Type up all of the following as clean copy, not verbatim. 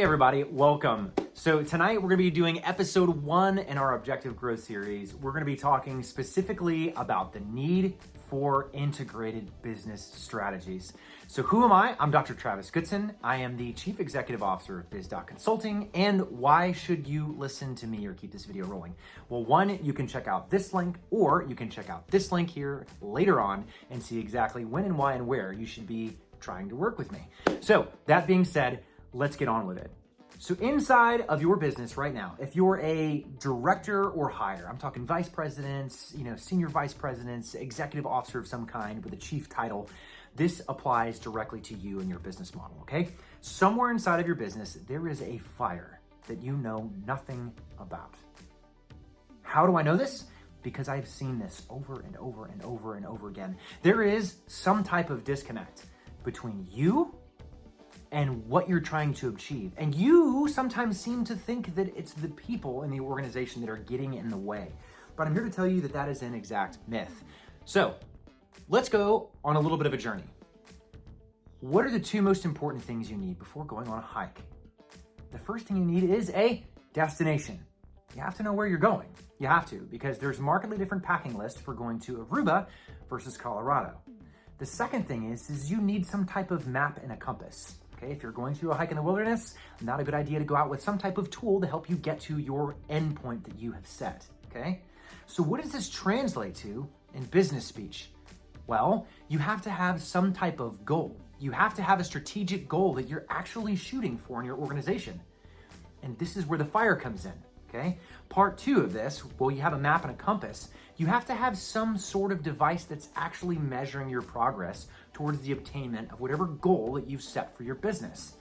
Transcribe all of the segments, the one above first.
Hey everybody, welcome. So tonight we're going to be doing episode 1 in our Objective Growth series. We're going to be talking specifically about the need for integrated business strategies. So who am I? I'm Dr. Travis Goodson. I am the Chief Executive Officer of BizDoc Consulting. And why should you listen to me or keep this video rolling? Well, one, you can check out this link, or you can check out this link here later on and see exactly when and why and where you should be trying to work with me. So that being said, let's get on with it. So inside of your business right now, if you're a director or higher, I'm talking vice presidents, senior vice presidents, executive officer of some kind with a chief title, this applies directly to you and your business model, okay? Somewhere inside of your business, there is a fire that you know nothing about. How do I know this? Because I've seen this over and over and over and over again. There is some type of disconnect between you and what you're trying to achieve. And you sometimes seem to think that it's the people in the organization that are getting in the way. But I'm here to tell you that that is an exact myth. So let's go on a little bit of a journey. What are the two most important things you need before going on a hike? The first thing you need is a destination. You have to know where you're going. You have to, because there's markedly different packing lists for going to Aruba versus Colorado. The second thing is you need some type of map and a compass. Okay, if you're going through a hike in the wilderness, not a good idea to go out with some type of tool to help you get to your endpoint that you have set, okay? So what does this translate to in business speech? Well, you have to have some type of goal. You have to have a strategic goal that you're actually shooting for in your organization. And this is where the fire comes in, okay? Part 2 of this, well, you have a map and a compass. You have to have some sort of device that's actually measuring your progress towards the obtainment of whatever goal that you've set for your business.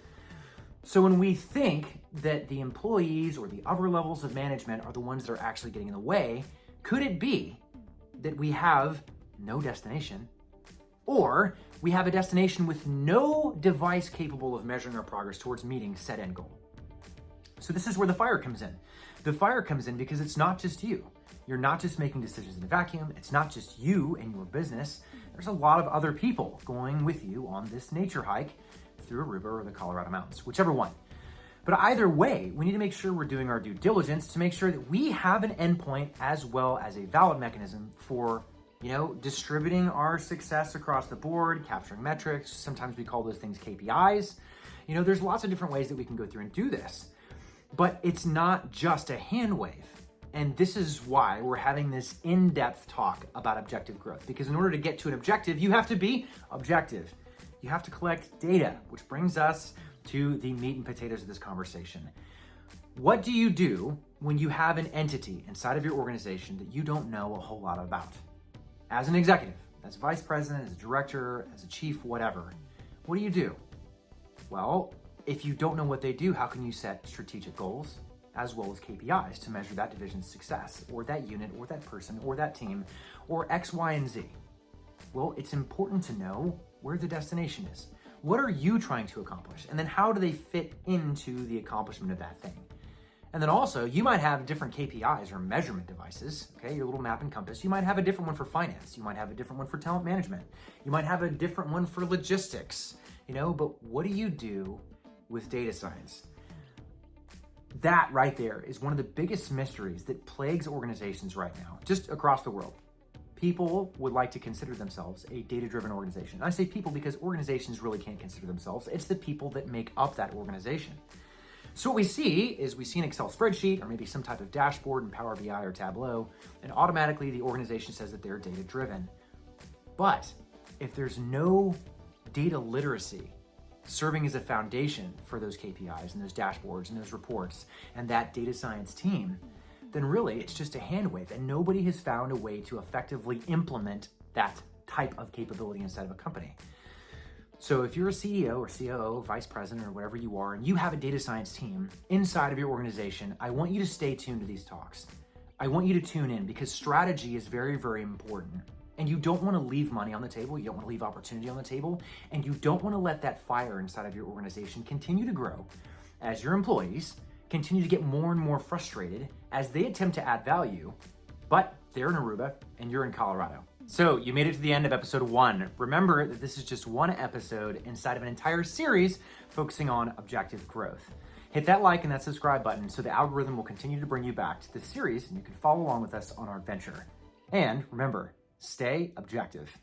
So when we think that the employees or the upper levels of management are the ones that are actually getting in the way, could it be that we have no destination, or we have a destination with no device capable of measuring our progress towards meeting said end goal? So this is where the fire comes in. The fire comes in because it's not just you. You're not just making decisions in a vacuum. It's not just you and your business. There's a lot of other people going with you on this nature hike through Aruba or the Colorado mountains, whichever one. But either way, we need to make sure we're doing our due diligence to make sure that we have an endpoint as well as a valid mechanism for, distributing our success across the board, capturing metrics. Sometimes we call those things KPIs. There's lots of different ways that we can go through and do this. But it's not just a hand wave. And this is why we're having this in-depth talk about objective growth. Because in order to get to an objective, you have to be objective. You have to collect data, which brings us to the meat and potatoes of this conversation. What do you do when you have an entity inside of your organization that you don't know a whole lot about? As an executive, as a vice president, as a director, as a chief, whatever, what do you do? Well, if you don't know what they do, how can you set strategic goals as well as KPIs to measure that division's success, or that unit, or that person, or that team, or X, Y, and Z? Well, it's important to know where the destination is. What are you trying to accomplish? And then how do they fit into the accomplishment of that thing? And then also, you might have different KPIs or measurement devices, okay, your little map and compass. You might have a different one for finance. You might have a different one for talent management. You might have a different one for logistics, but what do you do with data science? That right there is one of the biggest mysteries that plagues organizations right now, just across the world. People would like to consider themselves a data-driven organization. And I say people because organizations really can't consider themselves. It's the people that make up that organization. So what we see an Excel spreadsheet or maybe some type of dashboard in Power BI or Tableau, and automatically the organization says that they're data-driven. But if there's no data literacy serving as a foundation for those KPIs and those dashboards and those reports and that data science team, then really it's just a hand wave, and nobody has found a way to effectively implement that type of capability inside of a company. So if you're a CEO or COO, vice president, or whatever you are, and you have a data science team inside of your organization, I want you to stay tuned to these talks. I want you to tune in, because strategy is very, very important. And you don't want to leave money on the table, you don't want to leave opportunity on the table, and you don't want to let that fire inside of your organization continue to grow as your employees continue to get more and more frustrated as they attempt to add value, but they're in Aruba and you're in Colorado. So you made it to the end of episode 1. Remember that this is just one episode inside of an entire series focusing on objective growth. Hit that like and that subscribe button so the algorithm will continue to bring you back to this series and you can follow along with us on our adventure. And remember, stay objective.